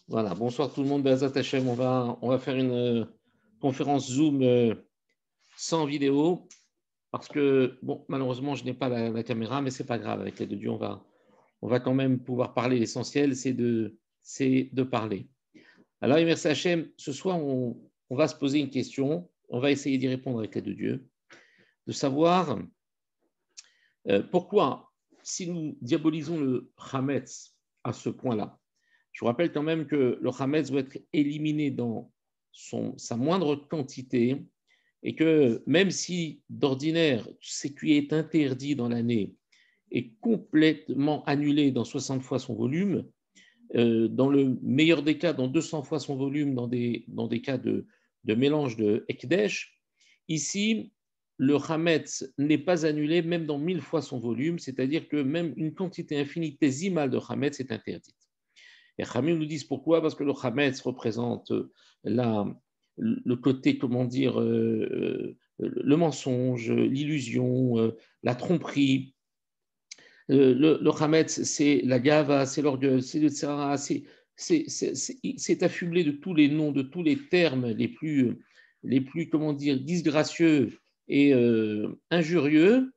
Voilà, bonsoir tout le monde, Be'ezrat Hashem. On va faire une conférence Zoom sans vidéo parce que, bon, malheureusement, je n'ai pas la caméra, mais ce n'est pas grave. Avec l'aide de Dieu, on va quand même pouvoir parler. L'essentiel, c'est de parler. Alors, merci Hashem, ce soir, on va se poser une question. On va essayer d'y répondre avec l'aide de Dieu, de savoir pourquoi, si nous diabolisons le Hametz à ce point-là. Je vous rappelle quand même que le Hametz doit être éliminé dans sa moindre quantité et que même si d'ordinaire ce qui est interdit dans l'année est complètement annulé dans 60 fois son volume, dans le meilleur des cas, dans 200 fois son volume, dans des cas de mélange de Ekdesh, ici, le Hametz n'est pas annulé même dans 1000 fois son volume, c'est-à-dire que même une quantité infinitésimale de Hametz est interdite. Et Khamim nous disent pourquoi, parce que le Hametz représente le côté, comment dire, le mensonge, l'illusion, la tromperie. Le Hametz, c'est la gava, c'est l'orgueil, c'est le tsara, c'est affublé de tous les noms, de tous les termes les plus comment dire, disgracieux et injurieux,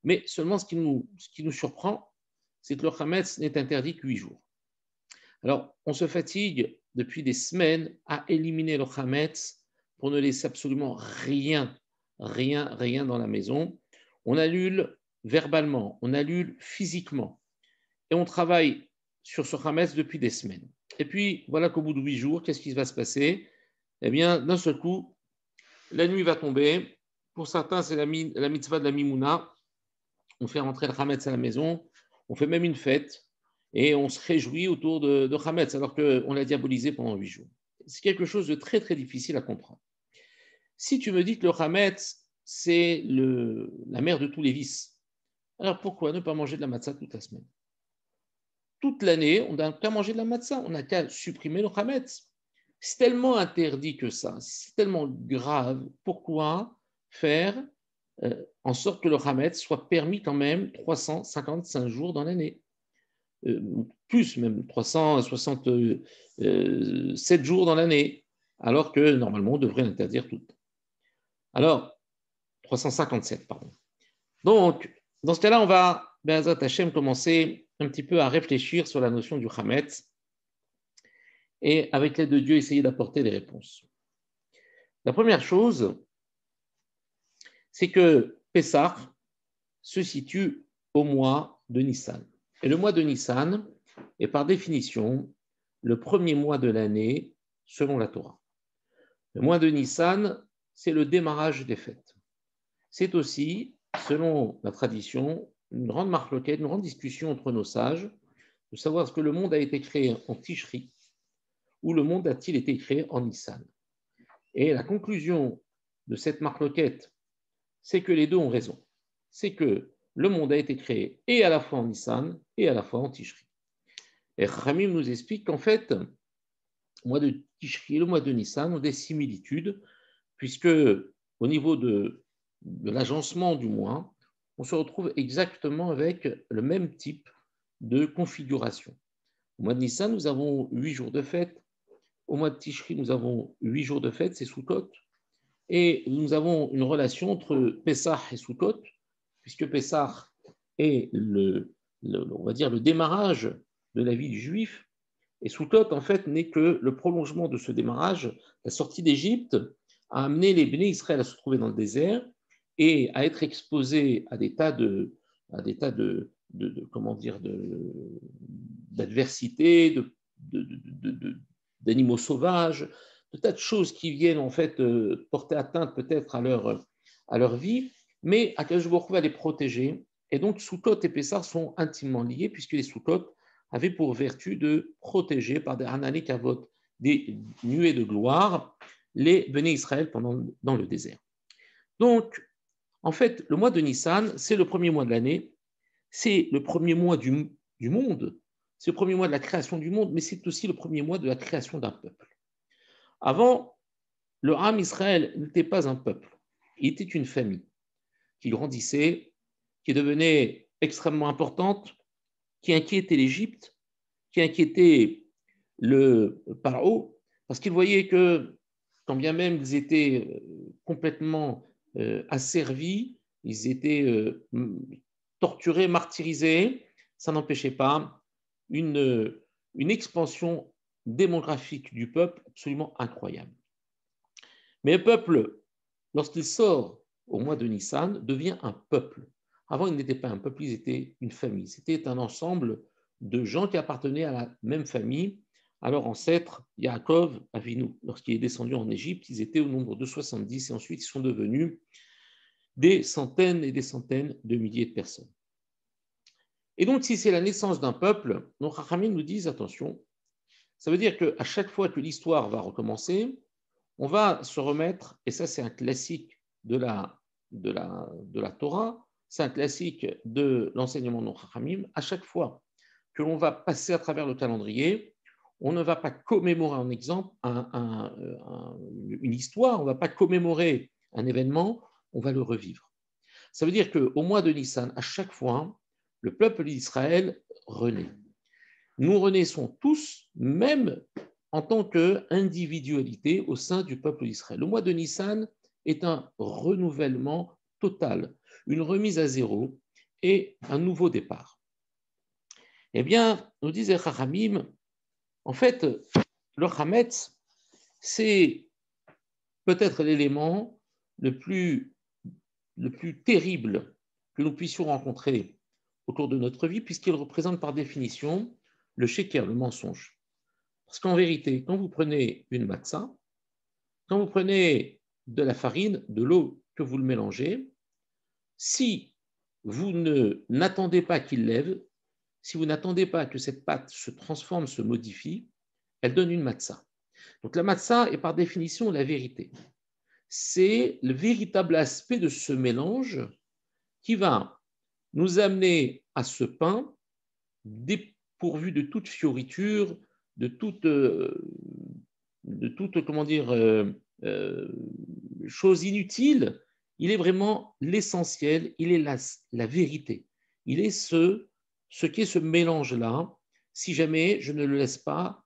mais seulement ce qui nous surprend, c'est que le Hametz n'est interdit que 8 jours. Alors, on se fatigue depuis des semaines à éliminer le Hametz pour ne laisser absolument rien dans la maison. On annule verbalement, on annule physiquement. Et on travaille sur ce Hametz depuis des semaines. Et puis, voilà qu'au bout de 8 jours, qu'est-ce qui va se passer? Eh bien, d'un seul coup, la nuit va tomber. Pour certains, c'est la mitzvah de la Mimouna. On fait rentrer le Hametz à la maison. On fait même une fête. Et on se réjouit autour de Hametz, alors qu'on l'a diabolisé pendant 8 jours. C'est quelque chose de très, très difficile à comprendre. Si tu me dis que le Hametz, c'est la mère de tous les vices, alors pourquoi ne pas manger de la matzah toute la semaine? Toute l'année, on n'a qu'à manger de la matzah, on n'a qu'à supprimer le Hametz. C'est tellement interdit que ça, c'est tellement grave. Pourquoi faire en sorte que le Hametz soit permis quand même 355 jours dans l'année? Plus même 367 jours dans l'année, alors que normalement on devrait l'interdire tout. Alors, 357, pardon. Donc, dans ce cas-là, on va, Be'ezrat Hashem, commencer un petit peu à réfléchir sur la notion du Hametz et, avec l'aide de Dieu, essayer d'apporter des réponses. La première chose, c'est que Pessah se situe au mois de Nissan. Et le mois de Nissan est par définition le premier mois de l'année selon la Torah. Le mois de Nissan, c'est le démarrage des fêtes. C'est aussi, selon la tradition, une grande marloquette, une grande discussion entre nos sages de savoir est-ce que le monde a été créé en Tishri ou le monde a-t-il été créé en Nissan. Et la conclusion de cette marloquette, c'est que les deux ont raison. C'est que le monde a été créé et à la fois en Nissan et à la fois en Tishri. Et Khamim nous explique qu'en fait, le mois de Tishri et le mois de Nissan ont des similitudes, puisque au niveau de l'agencement du mois, on se retrouve exactement avec le même type de configuration. Au mois de Nissan, nous avons 8 jours de fête. Au mois de Tishri, nous avons 8 jours de fête, c'est Sukkot. Et nous avons une relation entre Pessah et Sukkot, puisque Pessah est on va dire le démarrage de la vie du juif, et Sukkot, en fait, n'est que le prolongement de ce démarrage. La sortie d'Égypte a amené les Béné Israël à se trouver dans le désert et à être exposés à des tas comment dire, d'adversité, d'animaux sauvages, de tas de choses qui viennent en fait porter atteinte peut-être à leur vie, mais Akadosh Baruch Hu va les protéger. Et donc Sukkot et Pessah sont intimement liés, puisque les Sukkot avaient pour vertu de protéger par des Hanani Kavod, des nuées de gloire, les Béné Israël dans le désert. Donc, en fait, le mois de Nissan, c'est le premier mois de l'année, c'est le premier mois du monde, c'est le premier mois de la création du monde, mais c'est aussi le premier mois de la création d'un peuple. Avant, le Ham Israël n'était pas un peuple, il était une famille qui grandissait, qui devenait extrêmement importante, qui inquiétait l'Égypte, qui inquiétait le Paro, parce qu'il voyait que, quand bien même ils étaient complètement asservis, ils étaient torturés, martyrisés, ça n'empêchait pas une, une expansion démographique du peuple absolument incroyable. Mais le peuple, lorsqu'il sort au mois de Nissan, devient un peuple. Avant, ils n'étaient pas un peuple, ils étaient une famille. C'était un ensemble de gens qui appartenaient à la même famille. À leur ancêtre, Yaakov Avinu, lorsqu'il est descendu en Égypte, ils étaient au nombre de 70 et ensuite ils sont devenus des centaines et des centaines de milliers de personnes. Et donc, si c'est la naissance d'un peuple, nos Chachamim nous disent attention, ça veut dire qu'à chaque fois que l'histoire va recommencer, on va se remettre, et ça c'est un classique de la Torah, c'est un classique de l'enseignement de nos Chachamim, à chaque fois que l'on va passer à travers le calendrier, on ne va pas commémorer un exemple, une histoire, on ne va pas commémorer un événement, on va le revivre. Ça veut dire qu'au mois de Nissan, à chaque fois, le peuple d'Israël renaît. Nous renaissons tous, même en tant qu'individualité au sein du peuple d'Israël. Le mois de Nissan est un renouvellement total, une remise à zéro et un nouveau départ. Eh bien, nous disait Chachamim, en fait, le Hametz, c'est peut-être l'élément le plus terrible que nous puissions rencontrer au cours de notre vie, puisqu'il représente par définition le sheker, le mensonge. Parce qu'en vérité, quand vous prenez une matzah, quand vous prenez de la farine, de l'eau, que vous le mélangez, si vous n'attendez pas qu'il lève, si vous n'attendez pas que cette pâte se transforme, se modifie, elle donne une matzah. Donc la matzah est par définition la vérité. C'est le véritable aspect de ce mélange qui va nous amener à ce pain dépourvu de toute fioriture, de toute comment dire, chose inutile. Il est vraiment l'essentiel, il est la vérité. Il est ce qu'est ce mélange-là, si jamais je ne le laisse pas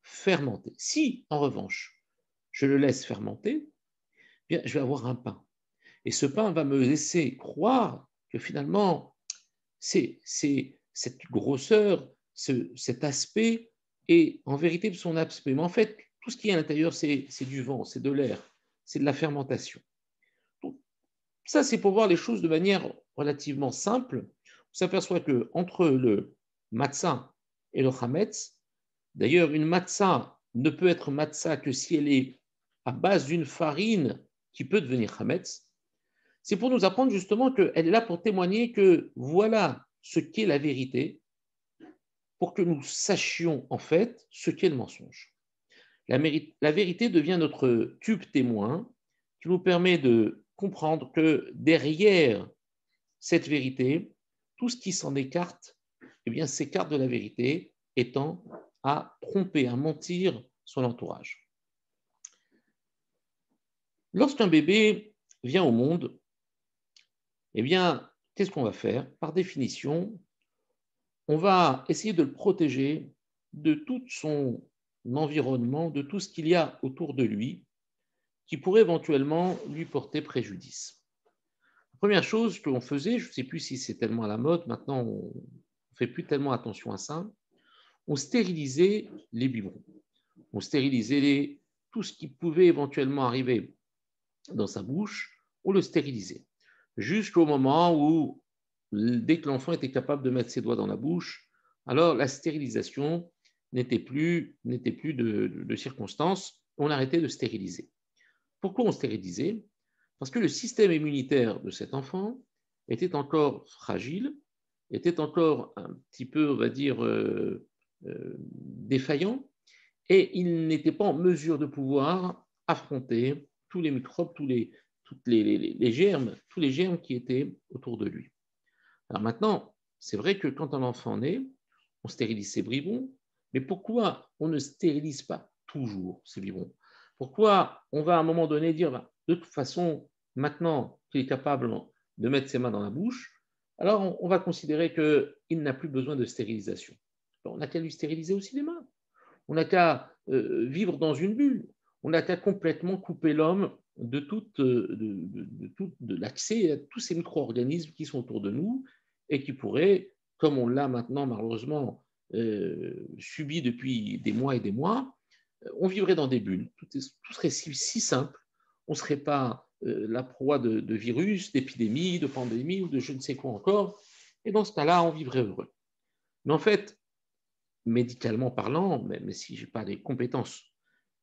fermenter. Si, en revanche, je le laisse fermenter, bien, je vais avoir un pain. Et ce pain va me laisser croire que finalement, c'est cette grosseur, cet aspect est en vérité son aspect. Mais en fait, tout ce qui est à l'intérieur, c'est du vent, c'est de l'air, c'est de la fermentation. Donc, ça, c'est pour voir les choses de manière relativement simple. On s'aperçoit qu'entre le matzah et le chametz, d'ailleurs, une matzah ne peut être matzah que si elle est à base d'une farine qui peut devenir chametz. C'est pour nous apprendre justement qu'elle est là pour témoigner que voilà ce qu'est la vérité, pour que nous sachions en fait ce qu'est le mensonge. La vérité devient notre tube témoin qui nous permet de comprendre que derrière cette vérité, tout ce qui s'en écarte, eh bien, s'écarte de la vérité, étant à tromper, à mentir son entourage. Lorsqu'un bébé vient au monde, eh bien, qu'est-ce qu'on va faire? Par définition, on va essayer de le protéger de tout son environnement, de tout ce qu'il y a autour de lui qui pourrait éventuellement lui porter préjudice. La première chose que l'on faisait, je ne sais plus si c'est tellement à la mode, maintenant on ne fait plus tellement attention à ça, on stérilisait les biberons, on stérilisait tout ce qui pouvait éventuellement arriver dans sa bouche, on le stérilisait. Jusqu'au moment où, dès que l'enfant était capable de mettre ses doigts dans la bouche, alors la stérilisation n'était plus de circonstance, on arrêtait de stériliser. Pourquoi on stérilisait? Parce que le système immunitaire de cet enfant était encore fragile, était encore un petit peu, on va dire, défaillant, et il n'était pas en mesure de pouvoir affronter tous les microbes, tous les germes, tous les germes qui étaient autour de lui. Alors maintenant, c'est vrai que quand un enfant naît, on stérilise ses biberons, mais pourquoi on ne stérilise pas toujours ces biberons? Pourquoi on va à un moment donné dire, de toute façon, maintenant qu'il est capable de mettre ses mains dans la bouche, alors on va considérer qu'il n'a plus besoin de stérilisation. Alors, on n'a qu'à lui stériliser aussi les mains. On n'a qu'à vivre dans une bulle. On n'a qu'à complètement couper l'homme de l'accès à tous ces micro-organismes qui sont autour de nous et qui pourraient, comme on l'a maintenant malheureusement subi depuis des mois et des mois, on vivrait dans des bulles. Tout serait si simple. On ne serait pas la proie de virus, d'épidémies, de pandémies ou de je ne sais quoi encore. Et dans ce cas-là, on vivrait heureux. Mais en fait, médicalement parlant, même si je n'ai pas les compétences,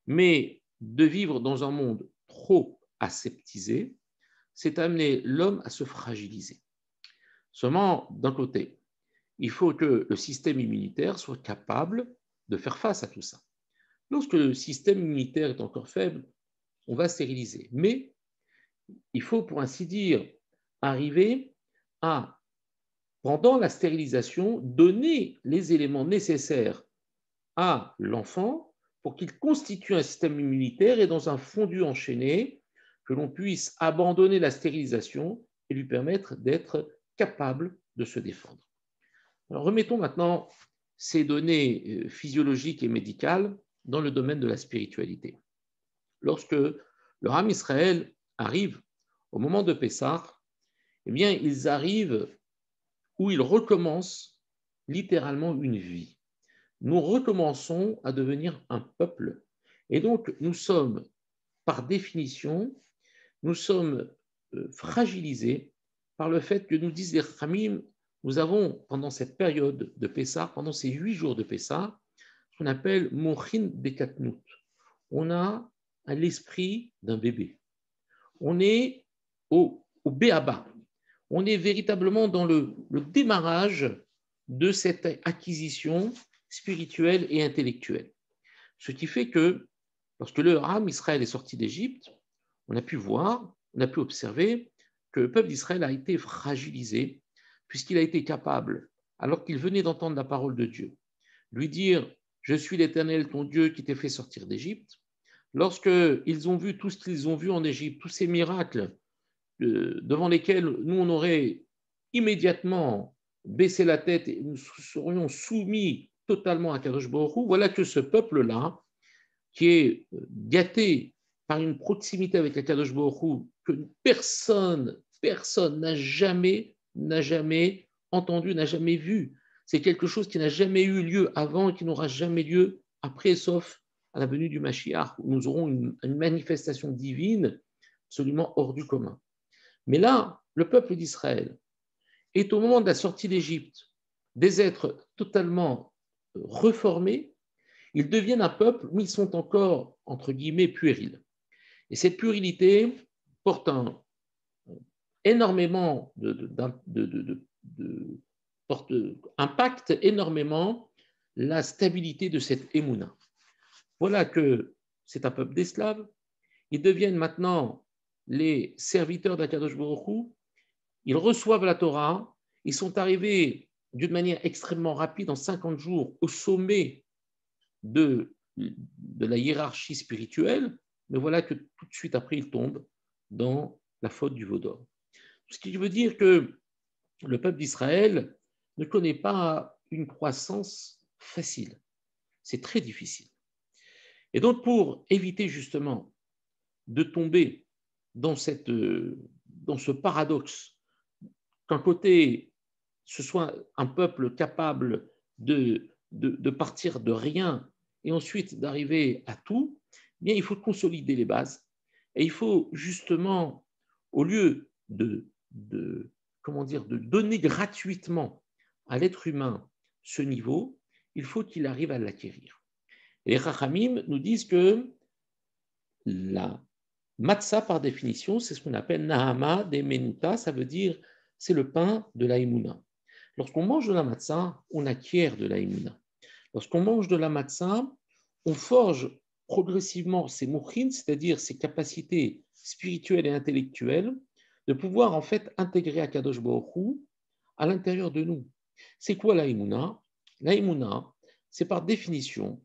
mais de vivre dans un monde trop aseptisé, c'est amener l'homme à se fragiliser. Seulement, d'un côté, il faut que le système immunitaire soit capable de faire face à tout ça. Lorsque le système immunitaire est encore faible, on va stériliser. Mais il faut, pour ainsi dire, arriver à, pendant la stérilisation, donner les éléments nécessaires à l'enfant pour qu'il constitue un système immunitaire et dans un fondu enchaîné, que l'on puisse abandonner la stérilisation et lui permettre d'être capable de se défendre. Alors remettons maintenant ces données physiologiques et médicales dans le domaine de la spiritualité. Lorsque le Ham Israël arrive au moment de Pessah, eh bien, ils arrivent où ils recommencent littéralement une vie. Nous recommençons à devenir un peuple. Et donc, nous sommes, par définition, nous sommes fragilisés par le fait que nous disent les Khamim, nous avons, pendant cette période de Pessah, pendant ces 8 jours de Pessah, ce qu'on appelle Mochin Bekatnout. On a à l'esprit d'un bébé. On est au béaba. On est véritablement dans le démarrage de cette acquisition spirituelle et intellectuelle. Ce qui fait que, lorsque le Ham Israël est sorti d'Égypte, on a pu voir, on a pu observer que le peuple d'Israël a été fragilisé, puisqu'il a été capable, alors qu'il venait d'entendre la parole de Dieu, lui dire « Je suis l'Éternel, ton Dieu, qui t'ai fait sortir d'Égypte », lorsqu'ils ont vu tout ce qu'ils ont vu en Égypte, tous ces miracles devant lesquels nous, on aurait immédiatement baissé la tête et nous serions soumis totalement à Kadosh Baruch Hu, voilà que ce peuple-là, qui est gâté par une proximité avec la Kadosh Baruch Hu, que personne n'a jamais entendu, n'a jamais vu. C'est quelque chose qui n'a jamais eu lieu avant et qui n'aura jamais lieu après, sauf à la venue du Mashiach, où nous aurons une manifestation divine absolument hors du commun. Mais là, le peuple d'Israël est au moment de la sortie d'Égypte des êtres totalement reformés. Ils deviennent un peuple, mais ils sont encore, entre guillemets, puérils. Et cette puérilité porte énormément impacte énormément la stabilité de cette émouna. Voilà que c'est un peuple d'esclaves. Ils deviennent maintenant les serviteurs d'Akadosh Baruch Hu. Ils reçoivent la Torah. Ils sont arrivés d'une manière extrêmement rapide, en 50 jours, au sommet de la hiérarchie spirituelle. Mais voilà que tout de suite après, ils tombent dans la faute du veau d'or. Ce qui veut dire que le peuple d'Israël ne connaît pas une croissance facile. C'est très difficile. Et donc, pour éviter justement de tomber dans ce paradoxe, qu'un côté, ce soit un peuple capable de partir de rien et ensuite d'arriver à tout, eh bien, il faut consolider les bases. Et il faut justement, au lieu de donner gratuitement à l'être humain ce niveau, il faut qu'il arrive à l'acquérir. Et les Chachamim nous disent que la matzah, par définition, c'est ce qu'on appelle Nahama de Menuta, ça veut dire c'est le pain de la Emouna. Lorsqu'on mange de la matzah, on acquiert de la Emouna. Lorsqu'on mange de la matzah, on forge progressivement ses mouchines, c'est-à-dire ses capacités spirituelles et intellectuelles, de pouvoir en fait intégrer Akadosh Baruch Hu à l'intérieur de nous. C'est quoi la Emouna? La Emouna, c'est par définition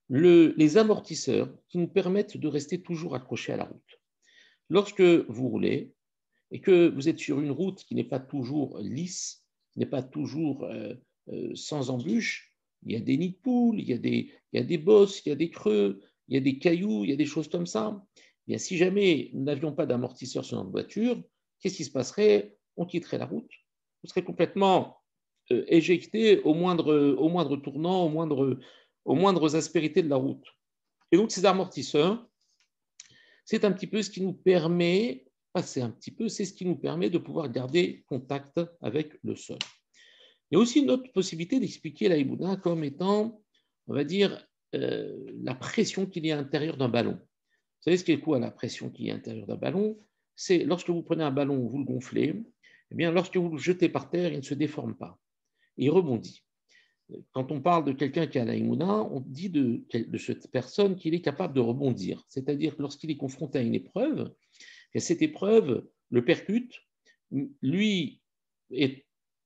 les amortisseurs qui nous permettent de rester toujours accrochés à la route. Lorsque vous roulez et que vous êtes sur une route qui n'est pas toujours lisse, qui n'est pas toujours sans embûches, il y a des nids de poules, il y a des bosses, il y a des creux, il y a des cailloux, il y a des choses comme ça. Eh bien, si jamais nous n'avions pas d'amortisseur sur notre voiture, qu'est-ce qui se passerait? On quitterait la route. On serait complètement éjecté au moindre tournant, aux moindres aspérités de la route. Et donc, ces amortisseurs, c'est un petit peu ce qui nous permet, pas c'est un petit peu, c'est ce qui nous permet de pouvoir garder contact avec le sol. Il y a aussi une autre possibilité d'expliquer la Ibouda comme étant, on va dire, la pression qu'il y a à l'intérieur d'un ballon. Vous savez ce qu'est quoi la pression qu'il y a à l'intérieur d'un ballon? C'est lorsque vous prenez un ballon, vous le gonflez, eh bien, lorsque vous le jetez par terre, il ne se déforme pas, il rebondit. Quand on parle de quelqu'un qui a la Imouna, on dit de cette personne qu'il est capable de rebondir. C'est-à-dire que lorsqu'il est confronté à une épreuve, et cette épreuve le percute, lui, est,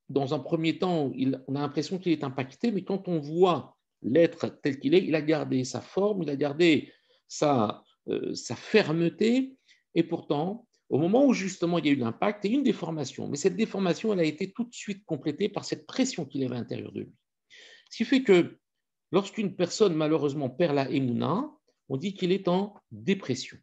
dans un premier temps, on a l'impression qu'il est impacté, mais quand on voit l'être tel qu'il est, il a gardé sa forme, il a gardé sa fermeté, et pourtant, au moment où justement il y a eu l'impact, il y a eu une déformation, mais cette déformation, elle a été tout de suite complétée par cette pression qu'il avait à l'intérieur de lui. Ce qui fait que lorsqu'une personne malheureusement perd la Emouna, on dit qu'il est en dépression.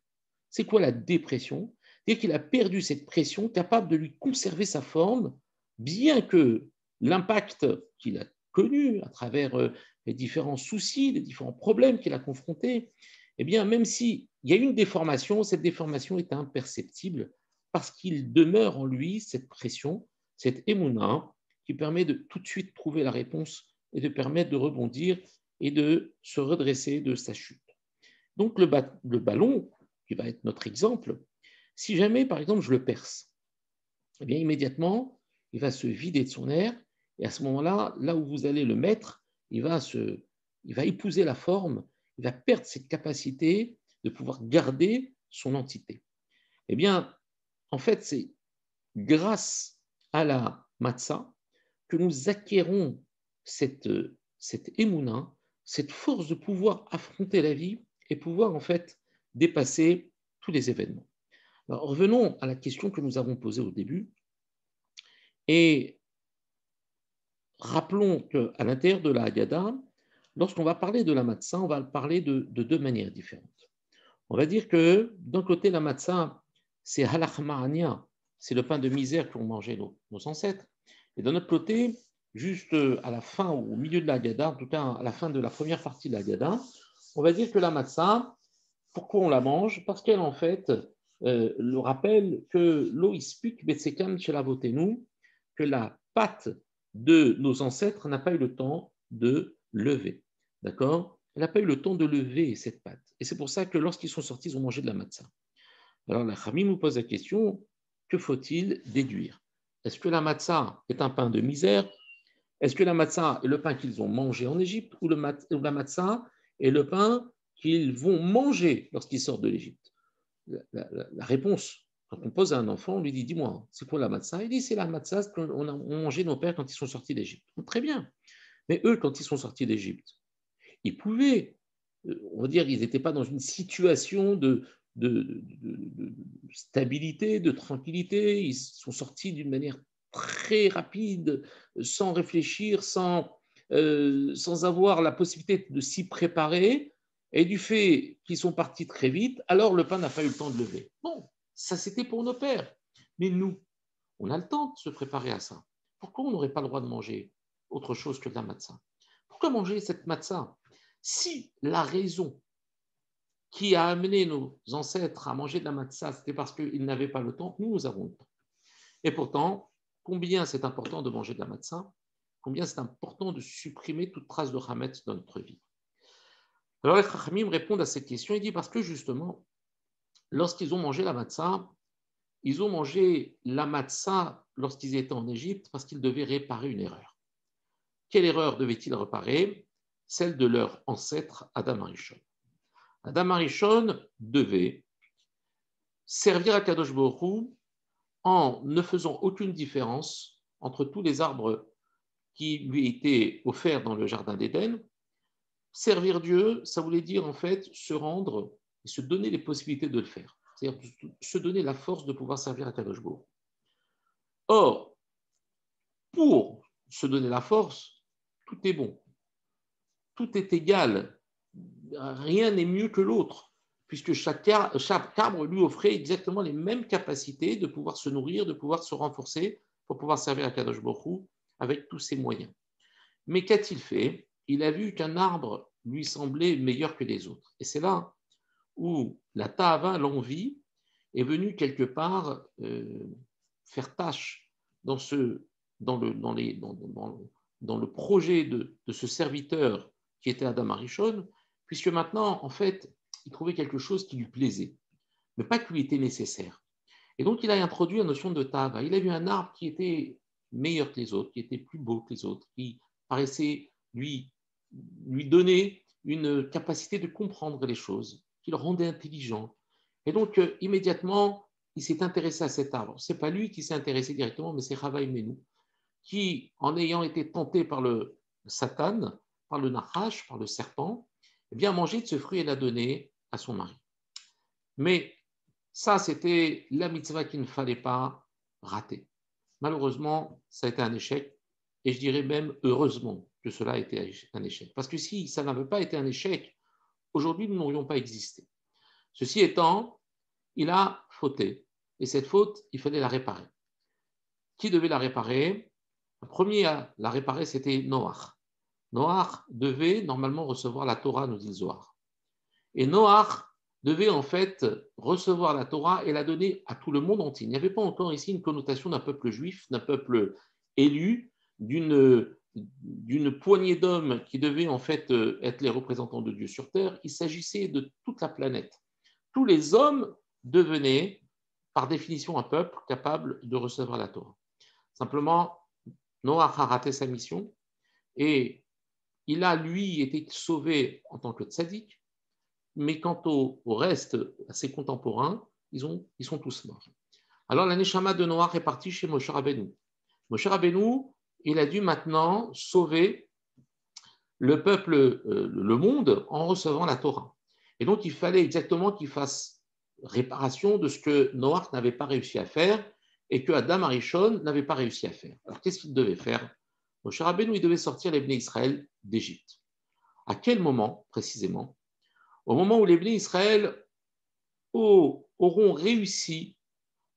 C'est quoi la dépression? C'est-à-dire qu'il a perdu cette pression capable de lui conserver sa forme, bien que l'impact qu'il a connu à travers les différents soucis, les différents problèmes qu'il a confrontés, eh bien, même s'il y a une déformation, cette déformation est imperceptible parce qu'il demeure en lui cette pression, cette émouna, qui permet de tout de suite trouver la réponse et de permettre de rebondir et de se redresser de sa chute. Donc, le ballon, qui va être notre exemple, si jamais, par exemple, je le perce, eh bien, immédiatement, il va se vider de son air, et à ce moment-là, là où vous allez le mettre, il va épouser la forme, il va perdre cette capacité de pouvoir garder son entité. Eh bien, en fait, c'est grâce à la matzah que nous acquérons cette émouna, cette force de pouvoir affronter la vie et pouvoir en fait dépasser tous les événements. Alors, revenons à la question que nous avons posée au début et rappelons qu'à l'intérieur de la Haggadah, lorsqu'on va parler de la matzah, on va parler de deux manières différentes. On va dire que d'un côté, la matzah, c'est halach ma'ania, c'est le pain de misère qu'ont mangé nos ancêtres. Et d'un autre côté, juste à la fin ou au milieu de la Haggadah, en tout cas à la fin de la première partie de la Haggadah, on va dire que la matzah, pourquoi on la mange? Parce qu'elle, en fait, le rappelle que l'eau ispik betsekam chelavotenu, que la pâte de nos ancêtres n'a pas eu le temps de lever. D'accord? Elle n'a pas eu le temps de lever cette pâte. Et c'est pour ça que lorsqu'ils sont sortis, ils ont mangé de la matzah. Alors la Khamim nous pose la question, que faut-il déduire? Est-ce que la matzah est un pain de misère? Est-ce que la matzah est le pain qu'ils ont mangé en Égypte ou la matzah est le pain qu'ils vont manger lorsqu'ils sortent de l'Égypte? La réponse, quand on pose à un enfant, on lui dit, dis-moi, c'est quoi la matzah? Il dit, c'est la matzah qu'on a mangé nos pères quand ils sont sortis d'Égypte. Très bien. Mais eux, quand ils sont sortis d'Égypte, ils pouvaient, on va dire, ils n'étaient pas dans une situation de stabilité, de tranquillité. Ils sont sortis d'une manière très rapide, sans réfléchir, sans avoir la possibilité de s'y préparer. Et du fait qu'ils sont partis très vite, alors le pain n'a pas eu le temps de lever. Bon, ça c'était pour nos pères. Mais nous, on a le temps de se préparer à ça. Pourquoi on n'aurait pas le droit de manger autre chose que de la matzah? Pourquoi manger cette matzah? Si la raison qui a amené nos ancêtres à manger de la matzah, c'était parce qu'ils n'avaient pas le temps, nous avons le temps. Et pourtant, combien c'est important de manger de la matzah, combien c'est important de supprimer toute trace de chametz dans notre vie. Alors les Chachamim répondent à cette question, il dit parce que justement, lorsqu'ils ont mangé la matzah, ils ont mangé la matzah lorsqu'ils étaient en Égypte parce qu'ils devaient réparer une erreur. Quelle erreur devaient-ils réparer? Celle de leur ancêtre Adam Arishon. Adam Arishon devait servir à Kadosh Baruch Hu en ne faisant aucune différence entre tous les arbres qui lui étaient offerts dans le jardin d'Éden. Servir Dieu, ça voulait dire en fait se rendre et se donner les possibilités de le faire. C'est-à-dire se donner la force de pouvoir servir à Kadosh Baruch Hu. Or, pour se donner la force, tout est bon. tout est égal. Rien n'est mieux que l'autre, puisque chaque arbre lui offrait exactement les mêmes capacités de pouvoir se nourrir, de pouvoir se renforcer pour pouvoir servir à Kadosh Baruch Hu avec tous ses moyens. Mais qu'a-t-il fait? Il a vu qu'un arbre lui semblait meilleur que les autres. Et c'est là où la ta'ava, l'envie, est venue quelque part faire tâche dans le projet de ce serviteur qui était Adam Arishon, puisque maintenant, en fait, il trouvait quelque chose qui lui plaisait, mais pas qui lui était nécessaire. Et donc, il a introduit la notion de ta'ava. Il a vu un arbre qui était meilleur que les autres, qui était plus beau que les autres, qui paraissait lui donner une capacité de comprendre les choses, qui le rendait intelligent. Et donc, immédiatement, il s'est intéressé à cet arbre. Ce n'est pas lui qui s'est intéressé directement, mais c'est Rava Imenu, qui, en ayant été tenté par le Satan, par le Nachash, par le serpent, eh bien, a mangé de ce fruit et l'a donné à son mari. Mais ça, c'était la mitzvah qu'il ne fallait pas rater. Malheureusement, ça a été un échec, et je dirais même heureusement que cela a été un échec. Parce que si ça n'avait pas été un échec, aujourd'hui, nous n'aurions pas existé. Ceci étant, il a fauté, et cette faute, il fallait la réparer. Qui devait la réparer? Le premier à la réparer, c'était Noach. Noach devait normalement recevoir la Torah, nous dit le Zohar. Et Noach devait en fait recevoir la Torah et la donner à tout le monde entier. Il n'y avait pas encore ici une connotation d'un peuple juif, d'un peuple élu, d'une poignée d'hommes qui devaient en fait être les représentants de Dieu sur terre. Il s'agissait de toute la planète. Tous les hommes devenaient, par définition, un peuple capable de recevoir la Torah. Simplement, Noach a raté sa mission et il a, lui, été sauvé en tant que tzaddik, mais quant au reste, à ses contemporains, ils sont tous morts. Alors la Neshama de Noach est partie chez Moshe Rabbeinu. Moshe Rabbeinu, il a dû maintenant sauver le peuple, le monde, en recevant la Torah. Et donc, il fallait exactement qu'il fasse réparation de ce que Noach n'avait pas réussi à faire et que Adam Arishon n'avait pas réussi à faire. Alors, qu'est-ce qu'il devait faire? Moshe Rabbeinu, il devait sortir les Bnei Israël d'Égypte. À quel moment, précisément? Au moment où les Bnei Israël auront réussi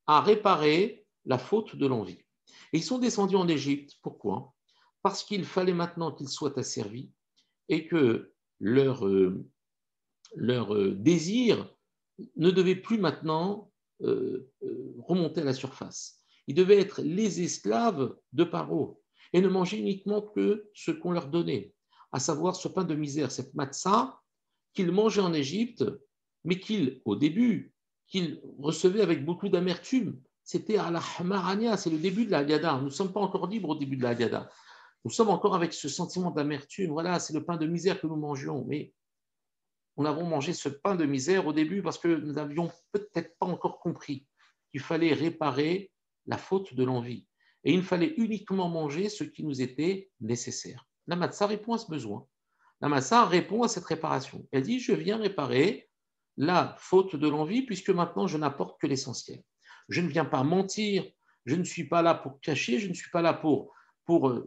à réparer la faute de l'envie. Et ils sont descendus en Égypte. Pourquoi? Parce qu'il fallait maintenant qu'ils soient asservis et que leur désir ne devait plus maintenant remonter à la surface. Ils devaient être les esclaves de Paro et ne manger uniquement que ce qu'on leur donnait, à savoir ce pain de misère, cette matzah qu'ils mangeaient en Égypte, mais au début, qu'ils recevaient avec beaucoup d'amertume. C'était à la Hamarania, c'est le début de la Haggadah. Nous ne sommes pas encore libres au début de la Haggadah. Nous sommes encore avec ce sentiment d'amertume. Voilà, c'est le pain de misère que nous mangions. Mais nous avons mangé ce pain de misère au début parce que nous n'avions peut-être pas encore compris qu'il fallait réparer la faute de l'envie. Et il fallait uniquement manger ce qui nous était nécessaire. La matzah répond à ce besoin. La matzah répond à cette réparation. Elle dit, je viens réparer la faute de l'envie puisque maintenant je n'apporte que l'essentiel. Je ne viens pas mentir, je ne suis pas là pour cacher, je ne suis pas là pour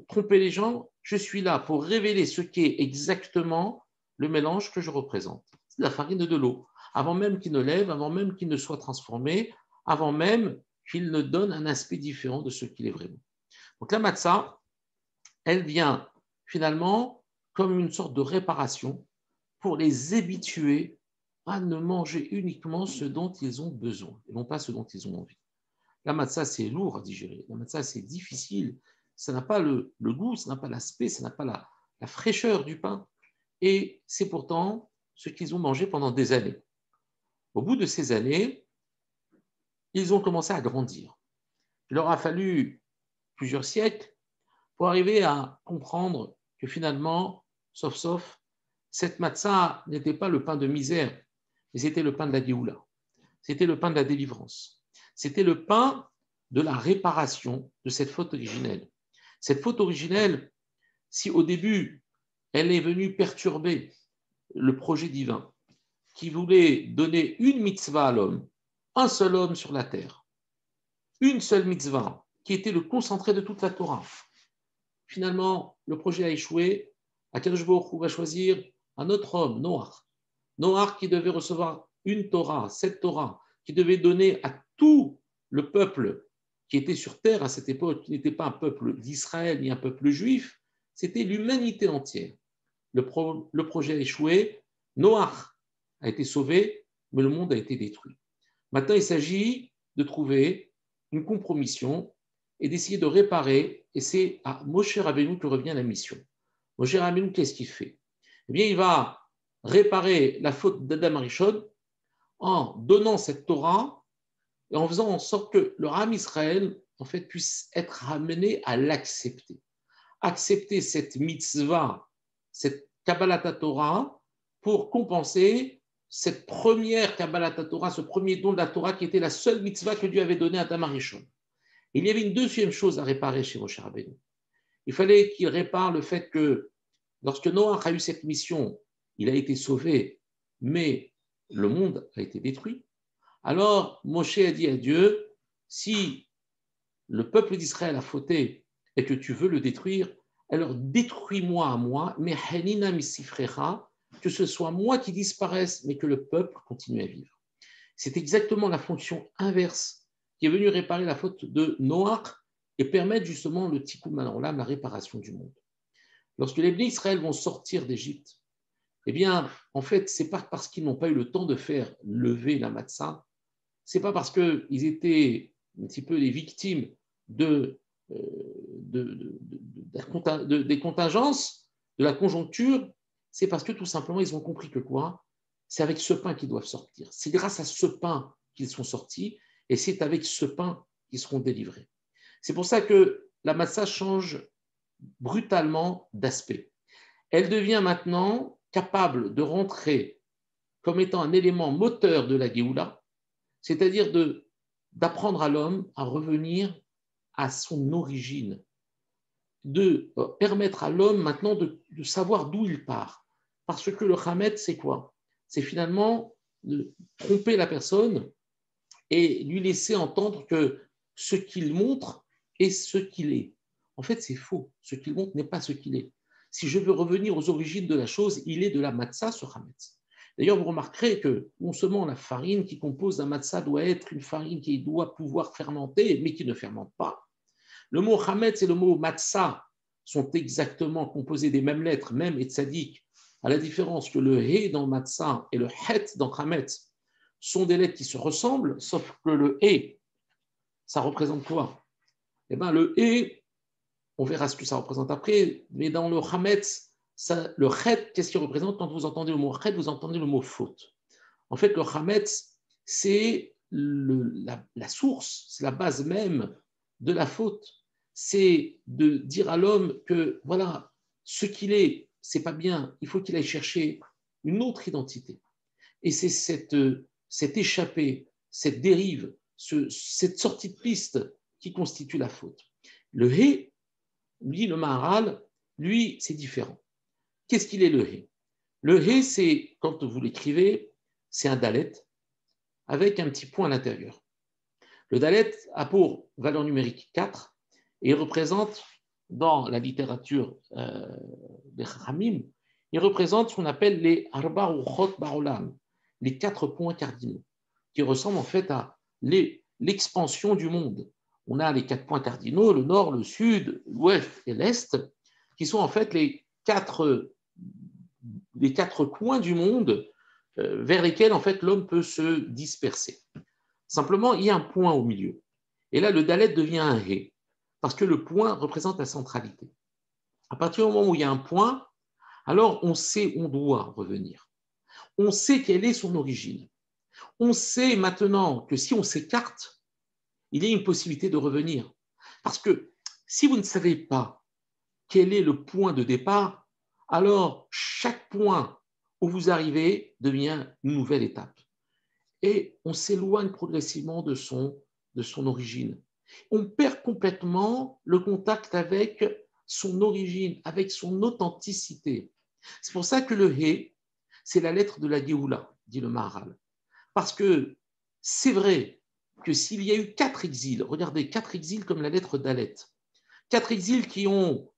tromper les gens, je suis là pour révéler ce qu'est exactement le mélange que je représente. C'est de la farine et de l'eau. Avant même qu'il ne lève, avant même qu'il ne soit transformé, avant même qu'il ne donne un aspect différent de ce qu'il est vraiment. Donc la matzah, elle vient finalement comme une sorte de réparation pour les habituer à ne manger uniquement ce dont ils ont besoin, et non pas ce dont ils ont envie. La matzah, c'est lourd à digérer. La matzah, c'est difficile. Ça n'a pas le goût, ça n'a pas l'aspect, ça n'a pas la fraîcheur du pain. Et c'est pourtant ce qu'ils ont mangé pendant des années. Au bout de ces années, ils ont commencé à grandir. Il leur a fallu plusieurs siècles pour arriver à comprendre que finalement, sauf, cette matzah n'était pas le pain de misère, mais c'était le pain de la Géoula. C'était le pain de la délivrance. C'était le pain de la réparation de cette faute originelle. Cette faute originelle, si au début, elle est venue perturber le projet divin, qui voulait donner une mitzvah à l'homme, un seul homme sur la terre, une seule mitzvah, qui était le concentré de toute la Torah. Finalement, le projet a échoué Akadosh Baruch Hu va choisir un autre homme, Noach. Noach qui devait recevoir une Torah, cette Torah, qui devait donner à tout le peuple qui était sur terre à cette époque, qui n'était pas un peuple d'Israël ni un peuple juif, c'était l'humanité entière. Le projet a échoué, Noach a été sauvé, mais le monde a été détruit. Maintenant, il s'agit de trouver une compromission et d'essayer de réparer, et c'est à Moshe Rabbeinu que revient la mission. Moshe Rabbeinu, qu'est-ce qu'il fait? Eh bien, il va réparer la faute d'Adam Arishon en donnant cette Torah et en faisant en sorte que le Ham Israël en fait, puisse être ramené à l'accepter. Accepter cette mitzvah, cette Kabbalat Torah, pour compenser cette première Kabbalat Torah, ce premier don de la Torah qui était la seule mitzvah que Dieu avait donnée à Adam Arishon. Il y avait une deuxième chose à réparer chez Moshe Rabbeinu. Il fallait qu'il répare le fait que lorsque Noach a eu cette mission, il a été sauvé, mais le monde a été détruit. Alors Moshe a dit à Dieu, si le peuple d'Israël a fauté et que tu veux le détruire, alors détruis-moi à moi, mais hanina misifrecha, que ce soit moi qui disparaisse, mais que le peuple continue à vivre. C'est exactement la fonction inverse qui est venue réparer la faute de Noach et permettre justement le tikkun olam, la réparation du monde. Lorsque les bénis Israël vont sortir d'Égypte, eh bien, en fait, c'est pas parce qu'ils n'ont pas eu le temps de faire lever la matzah, c'est pas parce qu'ils étaient un petit peu les victimes des contingences, de la conjoncture, c'est parce que tout simplement, ils ont compris que quoi? C'est avec ce pain qu'ils doivent sortir. C'est grâce à ce pain qu'ils sont sortis et c'est avec ce pain qu'ils seront délivrés. C'est pour ça que la matzah change brutalement d'aspect. Elle devient maintenant capable de rentrer comme étant un élément moteur de la Géoula, c'est-à-dire d'apprendre à l'homme à revenir à son origine, de permettre à l'homme maintenant de savoir d'où il part. Parce que le Hamed, c'est quoi? C'est finalement de tromper la personne et lui laisser entendre que ce qu'il montre est ce qu'il est. En fait, c'est faux. Ce qu'il montre n'est pas ce qu'il est. Si je veux revenir aux origines de la chose, il est de la matzah, ce Hametz. D'ailleurs, vous remarquerez que non seulement la farine qui compose un matzah doit être une farine qui doit pouvoir fermenter, mais qui ne fermente pas. Le mot Hametz et le mot matzah sont exactement composés des mêmes lettres, même et tzadik, à la différence que le he dans matzah et le het dans Hametz sont des lettres qui se ressemblent, sauf que le he, ça représente quoi? Eh bien, le he, on verra ce que ça représente après, mais dans le Hametz, le chet, qu'est-ce qu'il représente? Quand vous entendez le mot chet, vous entendez le mot faute. En fait, le Hametz, c'est la source, c'est la base même de la faute. C'est de dire à l'homme que, voilà, ce qu'il est, c'est pas bien, il faut qu'il aille chercher une autre identité. Et c'est cette échappée, cette dérive, cette sortie de piste qui constitue la faute. Le hé, lui, le Maharal, lui, c'est différent. Qu'est-ce qu'il est le hé? Le hé, c'est, quand vous l'écrivez, c'est un dalet avec un petit point à l'intérieur. Le dalet a pour valeur numérique 4 et il représente, dans la littérature des Chachamim, il représente ce qu'on appelle les Arba Ruchot Barolam, les 4 points cardinaux, qui ressemblent en fait à l'expansion du monde. On a les 4 points cardinaux, le nord, le sud, l'ouest et l'est, qui sont en fait les quatre coins du monde vers lesquels en fait l'homme peut se disperser. Simplement, il y a un point au milieu. Et là, le dalet devient un hé, parce que le point représente la centralité. À partir du moment où il y a un point, alors on sait où on doit revenir. On sait quelle est son origine. On sait maintenant que si on s'écarte, il y a une possibilité de revenir. Parce que si vous ne savez pas quel est le point de départ, alors chaque point où vous arrivez devient une nouvelle étape. Et on s'éloigne progressivement de son origine. On perd complètement le contact avec son origine, avec son authenticité. C'est pour ça que le Hé, c'est la lettre de la Géoula, dit le Maharal. Parce que c'est vrai que s'il y a eu 4 exils, regardez, 4 exils comme la lettre d'Alet, 4 exils qui ont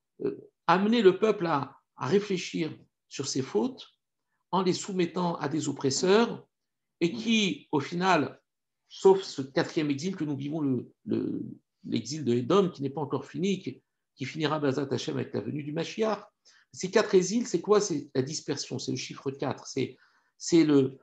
amené le peuple à à réfléchir sur ses fautes en les soumettant à des oppresseurs et qui, au final, sauf ce quatrième exil que nous vivons, l'exil de Édom, qui n'est pas encore fini, qui finira Bazat Hashem avec la venue du Mashiach. Ces 4 exils, c'est quoi? C'est la dispersion, c'est le chiffre 4, c'est le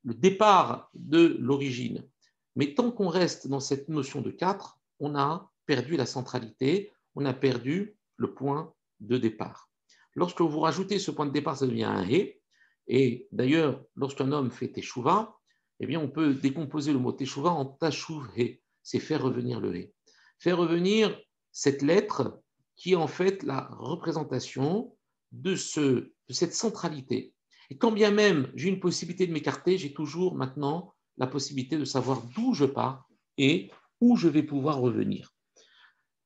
départ de l'origine. Mais tant qu'on reste dans cette notion de 4, on a perdu la centralité, on a perdu le point de départ. Lorsque vous rajoutez ce point de départ, ça devient un hé. Et d'ailleurs, lorsqu'un homme fait teshuva, eh bien, on peut décomposer le mot teshuva en tashuv-hé, c'est faire revenir le hé. Faire revenir cette lettre qui est en fait la représentation de cette centralité. Et quand bien même j'ai une possibilité de m'écarter, j'ai toujours maintenant la possibilité de savoir d'où je pars et où je vais pouvoir revenir.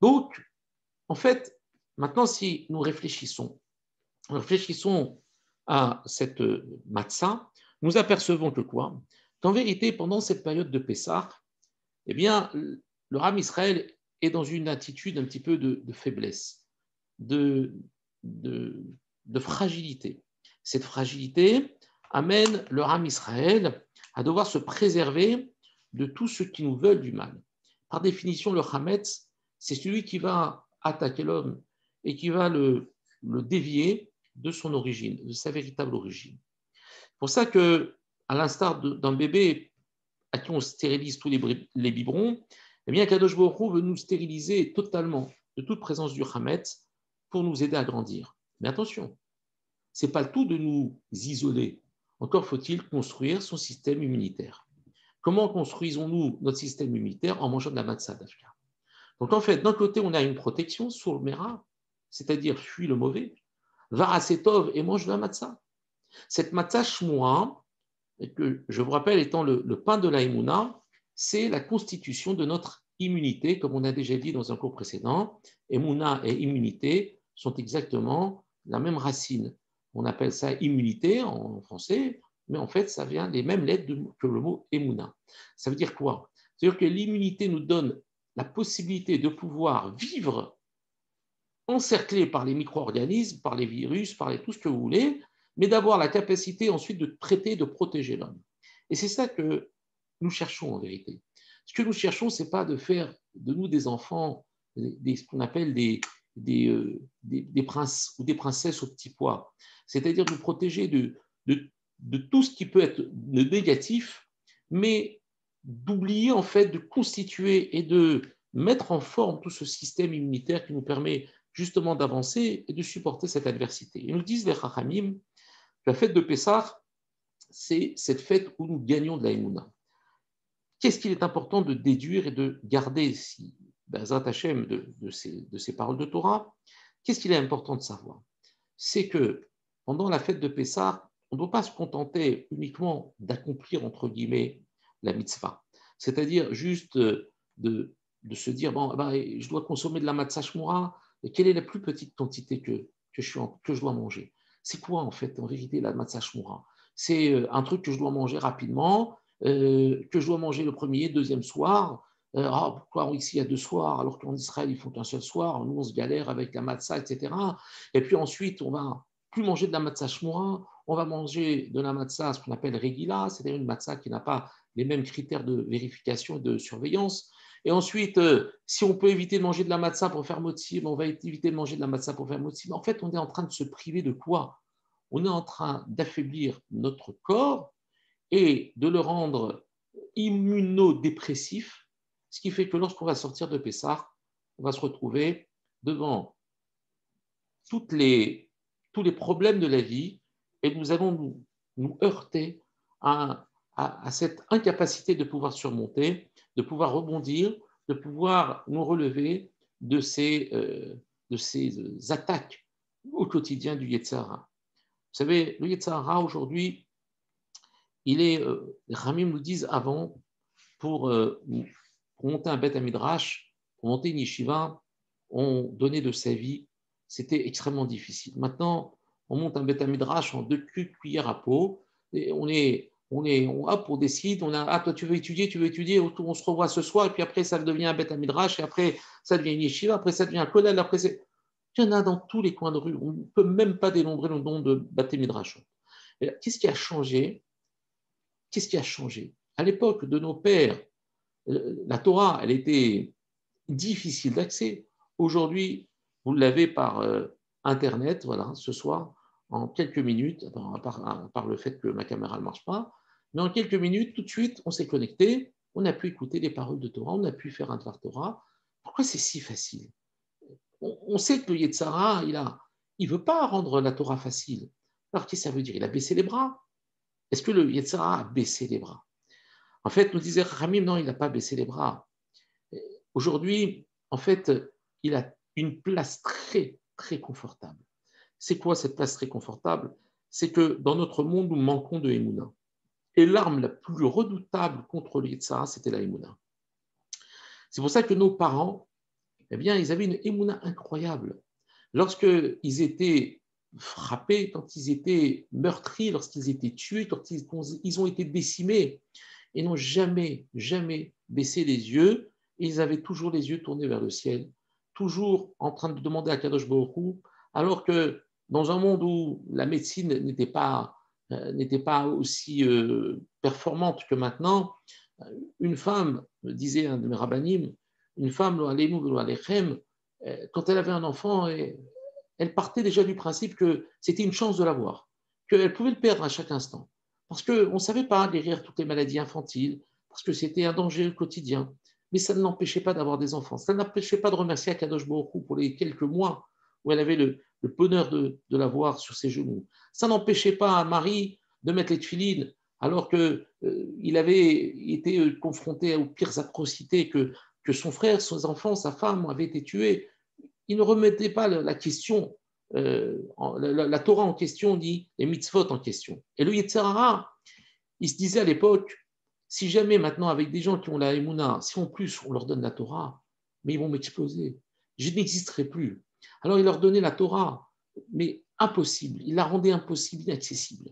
Donc, en fait, maintenant, si nous réfléchissons à cette matzah, nous apercevons que quoi? Qu'en vérité, pendant cette période de Pessah, eh bien, le Ram Israël est dans une attitude un petit peu de faiblesse, de fragilité. Cette fragilité amène le Ram Israël à devoir se préserver de tous ceux qui nous veulent du mal. Par définition, le Hametz, c'est celui qui va attaquer l'homme et qui va le dévier de son origine, de sa véritable origine. C'est pour ça que, à l'instar d'un bébé à qui on stérilise tous les biberons, eh bien, Kadosh Baruch Hu veut nous stériliser totalement de toute présence du Hametz pour nous aider à grandir. Mais attention, ce n'est pas le tout de nous isoler. Encore faut-il construire son système immunitaire. Comment construisons-nous notre système immunitaire? En mangeant de la matzah d'Afka. Donc en fait, d'un côté, on a une protection sur le Mera, c'est-à-dire fuis le mauvais, va à Setov et mange de la matzah. Cette matzah shmoua, que je vous rappelle étant le pain de la Emouna, c'est la constitution de notre immunité, comme on a déjà dit dans un cours précédent. Emouna et immunité sont exactement la même racine. On appelle ça immunité en français, mais en fait, ça vient des mêmes lettres que le mot Emouna. Ça veut dire quoi? C'est-à-dire que l'immunité nous donne la possibilité de pouvoir vivre encerclé par les micro-organismes, par les virus, par tout ce que vous voulez, mais d'avoir la capacité ensuite de traiter, de protéger l'homme. Et c'est ça que nous cherchons en vérité. Ce que nous cherchons, ce n'est pas de faire de nous des enfants, ce qu'on appelle des princes ou des princesses au petit pois, c'est-à-dire de nous protéger de tout ce qui peut être de négatif, mais d'oublier en fait de constituer et de mettre en forme tout ce système immunitaire qui nous permet justement d'avancer et de supporter cette adversité. Ils nous disent les Chachamim, la fête de Pessah, c'est cette fête où nous gagnons de la Emouna. Qu'est-ce qu'il est important de déduire et de garder si Bezrat Hashem de ces paroles de Torah? Qu'est-ce qu'il est important de savoir? C'est que pendant la fête de Pessah, on ne doit pas se contenter uniquement d'accomplir, entre guillemets, la mitzvah. C'est-à-dire juste de se dire, bon, je dois consommer de la matzah shmura, et quelle est la plus petite quantité que je dois manger? C'est quoi, en fait, en vérité, la matzah shmura? C'est un truc que je dois manger rapidement, que je dois manger le premier, deuxième soir. Pourquoi ici il y a 2 soirs, alors qu'en Israël, ils font qu'un seul soir, nous, on se galère avec la matzah, etc. Et puis ensuite, on va plus manger de la matzah shmura, on va manger de la matzah, ce qu'on appelle regila, c'est-à-dire une matzah qui n'a pas les mêmes critères de vérification et de surveillance. Et ensuite, si on peut éviter de manger de la matzah pour faire motzi, on va éviter de manger de la matzah pour faire motzi. Mais en fait, on est en train de se priver de quoi? On est en train d'affaiblir notre corps et de le rendre immunodépressif, ce qui fait que lorsqu'on va sortir de Pessah, on va se retrouver devant tous les problèmes de la vie et nous allons nous heurter à cette incapacité de pouvoir surmonter, de pouvoir rebondir, de pouvoir nous relever de ces attaques au quotidien du Yetzer Hara. Vous savez, le Yetzer Hara aujourd'hui, les Ramim nous disent avant, pour monter un Beth Midrash, pour monter une yeshiva, on donnait de sa vie, c'était extrêmement difficile. Maintenant, on monte un Beth Midrash en 2 cuillères à peau, et hop, on décide, toi tu veux étudier, on se revoit ce soir, et puis après ça devient un Beth Midrash, et après ça devient une yeshiva, après ça devient un kollel, après c'est... Il y en a dans tous les coins de rue. On ne peut même pas dénombrer le nom de Baté Midrashot. Qu'est-ce qui a changé? Qu'est-ce qui a changé? À l'époque de nos pères, la Torah, elle était difficile d'accès. Aujourd'hui, vous l'avez par Internet, voilà, ce soir, en quelques minutes, à part le fait que ma caméra ne marche pas, mais en quelques minutes, tout de suite, on s'est connecté, on a pu écouter les paroles de Torah, on a pu faire un Dvar Torah. Pourquoi c'est si facile? On sait que le Yetzara, il veut pas rendre la Torah facile. Alors, qu'est-ce que ça veut dire? Il a baissé les bras. Est-ce que le Yetzara a baissé les bras? En fait, nous disait Ramim, non, il n'a pas baissé les bras. Aujourd'hui, en fait, il a une place très, très confortable. C'est quoi cette place très confortable? C'est que dans notre monde, nous manquons de Emouna. Et l'arme la plus redoutable contre le Yetzara, c'était la Emouna. C'est pour ça que nos parents, eh bien, ils avaient une Emouna incroyable. Lorsqu'ils étaient frappés, quand ils étaient meurtris, lorsqu'ils étaient tués, quand ils ont été décimés, ils n'ont jamais, jamais baissé les yeux. Et ils avaient toujours les yeux tournés vers le ciel, toujours en train de demander à Kadosh Baruch Hu, alors que dans un monde où la médecine n'était pas aussi performante que maintenant, une femme, disait un de mes rabbinim, une femme, quand elle avait un enfant, elle partait déjà du principe que c'était une chance de l'avoir, qu'elle pouvait le perdre à chaque instant. Parce qu'on ne savait pas guérir toutes les maladies infantiles, parce que c'était un danger quotidien. Mais ça ne l'empêchait pas d'avoir des enfants. Ça ne l'empêchait pas de remercier Akadosh Baruch Hu pour les quelques mois où elle avait le bonheur de l'avoir sur ses genoux. Ça n'empêchait pas à Marie de mettre les tefilines alors qu'il avait été confronté aux pires atrocités, que son frère, ses enfants, sa femme avaient été tués. Il ne remettait pas la question, la Torah en question, dit les mitzvot en question. Et le Yetzirah, il se disait à l'époque, si jamais maintenant avec des gens qui ont la Emouna, si en plus on leur donne la Torah, mais ils vont m'exploser, je n'existerai plus. Alors il leur donnait la Torah, mais impossible, il la rendait impossible, inaccessible.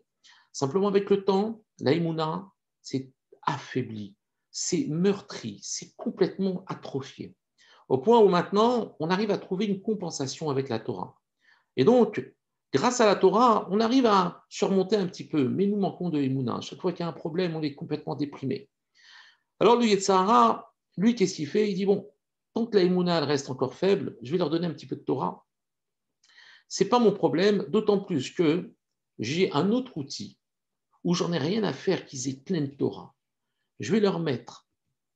Simplement avec le temps, la Emouna s'est affaiblie, c'est meurtri, c'est complètement atrophié. Au point où maintenant, on arrive à trouver une compensation avec la Torah. Et donc, grâce à la Torah, on arrive à surmonter un petit peu, mais nous manquons de Emouna. Chaque fois qu'il y a un problème, on est complètement déprimé. Alors, le Yetzirah, lui, qu'est-ce qu'il fait? Il dit, bon, tant que la Emouna, elle reste encore faible, je vais leur donner un petit peu de Torah. Ce n'est pas mon problème, d'autant plus que j'ai un autre outil où j'en ai rien à faire qu'ils aient plein de Torah. Je vais leur mettre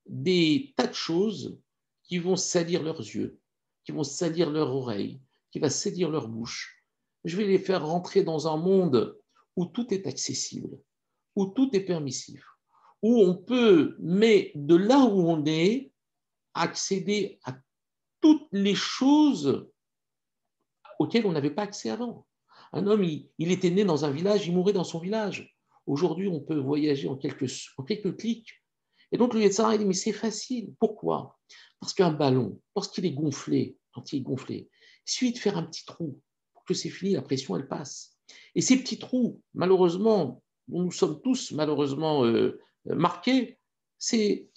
des tas de choses qui vont salir leurs yeux, qui vont salir leurs oreilles, qui vont salir leur bouche. Je vais les faire rentrer dans un monde où tout est accessible, où tout est permissif, où on peut, mais de là où on est, accéder à toutes les choses auxquelles on n'avait pas accès avant. Un homme, il était né dans un village, il mourait dans son village. Aujourd'hui, on peut voyager en quelques clics. Et donc, le Yetzirah, il dit, mais c'est facile. Pourquoi? Parce qu'un ballon, lorsqu'il est gonflé, quand il est gonflé, il suffit de faire un petit trou pour que c'est fini, la pression, elle passe. Et ces petits trous, malheureusement, dont nous sommes tous malheureusement marqués, ces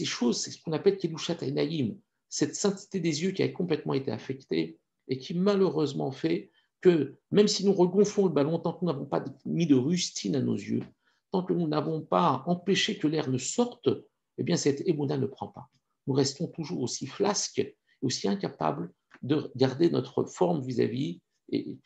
choses, c'est ce qu'on appelle Kedushat Einayim, cette sainteté des yeux qui a complètement été affectée et qui malheureusement fait que même si nous regonflons le ballon, tant que nous n'avons pas mis de rustine à nos yeux, tant que nous n'avons pas empêché que l'air ne sorte, eh bien cette émouna ne prend pas. Nous restons toujours aussi flasques et aussi incapables de garder notre forme vis-à-vis et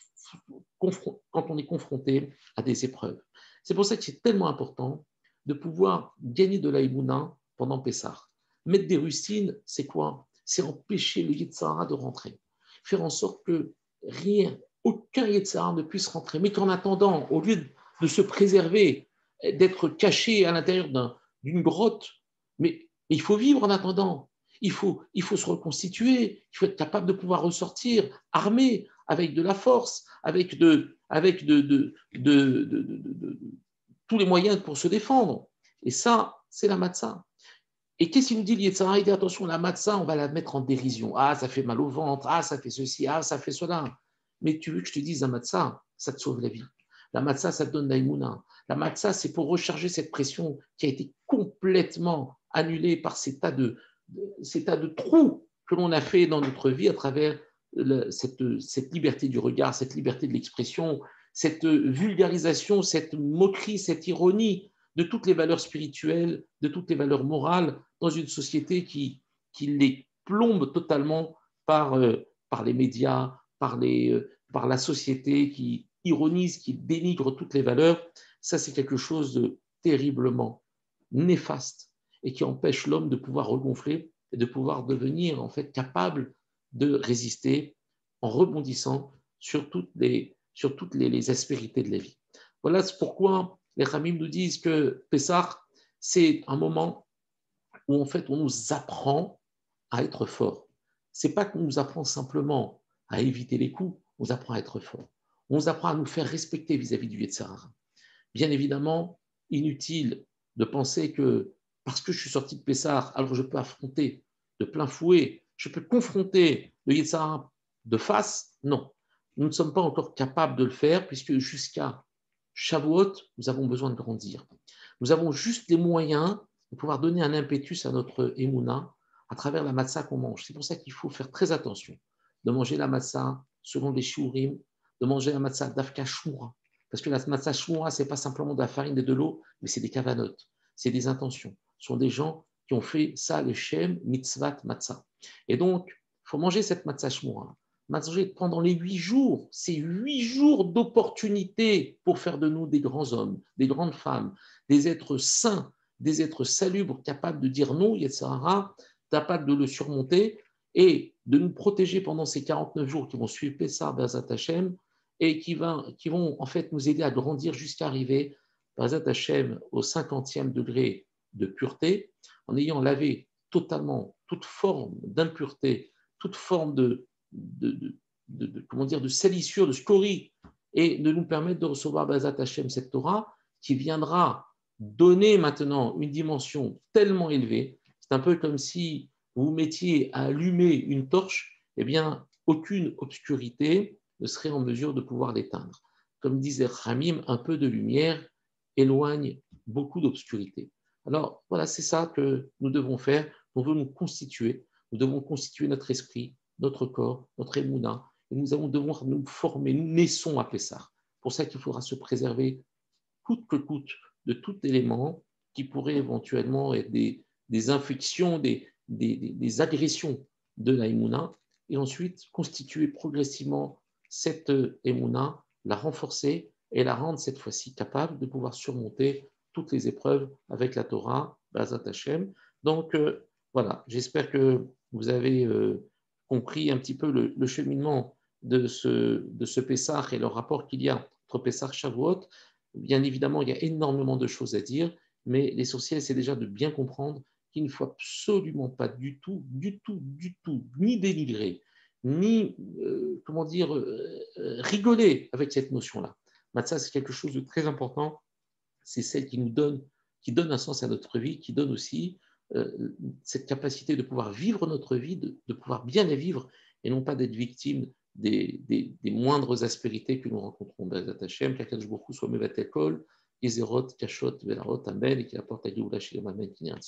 quand on est confronté à des épreuves. C'est pour ça que c'est tellement important de pouvoir gagner de la émouna pendant Pessah. Mettre des rustines, c'est quoi? C'est empêcher le Yetzirah de rentrer. Faire en sorte que rien, aucun Yetzirah ne puisse rentrer. Mais qu'en attendant, au lieu de se préserver, d'être caché à l'intérieur d'une grotte, mais il faut vivre en attendant. Il faut se reconstituer, il faut être capable de pouvoir ressortir armé, avec de la force, avec tous les moyens pour se défendre. Et ça, c'est la matzah. Et qu'est-ce qu'il nous dit, Yetzirah? Il dit, attention, la matzah, on va la mettre en dérision. Ah, ça fait mal au ventre. Ah, ça fait ceci. Ah, ça fait cela. Mais tu veux que je te dise, la matzah, ça te sauve la vie. La matzah, ça te donne l'aïmouna. La matzah, c'est pour recharger cette pression qui a été complètement annulée par ces tas de trous que l'on a fait dans notre vie à travers cette liberté du regard, cette liberté de l'expression, cette vulgarisation, cette moquerie, cette ironie de toutes les valeurs spirituelles, de toutes les valeurs morales dans une société qui les plombe totalement par les médias, par la société qui ironise, qui dénigre toutes les valeurs. Ça, c'est quelque chose de terriblement néfaste et qui empêche l'homme de pouvoir regonfler et de pouvoir devenir en fait capable de résister en rebondissant sur toutes les aspérités de la vie. Voilà pourquoi les Ramim nous disent que Pessah, c'est un moment où en fait on nous apprend à être fort. C'est pas qu'on nous apprend simplement à éviter les coups, on nous apprend à être fort. On nous apprend à nous faire respecter vis-à-vis du Yetzer Hara. Bien évidemment, inutile de penser que parce que je suis sorti de Pessah, alors je peux affronter de plein fouet, je peux confronter le Yetzer Hara de face. Non, nous ne sommes pas encore capables de le faire puisque jusqu'à Shavuot, nous avons besoin de grandir. Nous avons juste les moyens de pouvoir donner un impétus à notre Emouna à travers la matzah qu'on mange. C'est pour ça qu'il faut faire très attention de manger la matzah selon les shiurim, de manger la matzah d'Afka Shmura. Parce que la matzah Shmura, ce n'est pas simplement de la farine et de l'eau, mais c'est des kavanotes, c'est des intentions. Ce sont des gens qui ont fait ça, le Shem Mitzvat Matzah. Et donc, il faut manger cette matzah Shmura. Manger pendant les 8 jours, c'est 8 jours d'opportunité pour faire de nous des grands hommes, des grandes femmes, des êtres saints, des êtres salubres, capables de dire non, Yetzer Hara, capables de le surmonter et de nous protéger pendant ces 49 jours qui vont suivre Pessah, Bezat Hashem, et qui vont en fait nous aider à grandir jusqu'à arriver, Bezat Hashem, au 50e degré de pureté, en ayant lavé totalement toute forme d'impureté, toute forme comment dire, de salissure, de scorie, et de nous permettre de recevoir Bezat Hashem, cette Torah, qui viendra donner maintenant une dimension tellement élevée. C'est un peu comme si vous mettiez à allumer une torche, eh bien, aucune obscurité ne serait en mesure de pouvoir l'éteindre. Comme disait Ramim, un peu de lumière éloigne beaucoup d'obscurité. Alors, voilà, c'est ça que nous devons faire. Nous devons nous constituer. Nous devons constituer notre esprit, notre corps, notre émouna. Et nous allons devoir nous former. Nous naissons à Pessah. Pour ça qu'il faudra se préserver coûte que coûte de tout élément qui pourrait éventuellement être des infections, des agressions de la Emouna, et ensuite constituer progressivement cette Emouna, la renforcer et la rendre cette fois-ci capable de pouvoir surmonter toutes les épreuves avec la Torah, Bazat Hashem. Donc voilà, j'espère que vous avez compris un petit peu le cheminement de ce Pessah et le rapport qu'il y a entre Pessah et Shavuot. Bien évidemment, il y a énormément de choses à dire, mais l'essentiel, c'est déjà de bien comprendre qu'il ne faut absolument pas du tout, ni dénigrer, ni, comment dire, rigoler avec cette notion-là. Matzah, c'est quelque chose de très important. C'est celle qui donne un sens à notre vie, qui donne aussi cette capacité de pouvoir vivre notre vie, de pouvoir bien la vivre, et non pas d'être victime des moindres aspérités que nous rencontrons. Bezat Hashem, qu'Akadosh Baruch Hu soit mevatel kol, Gezerot, Kashot, Velarot, Amen, et qui apporte à Géoula Shalom, Amen, Kinyan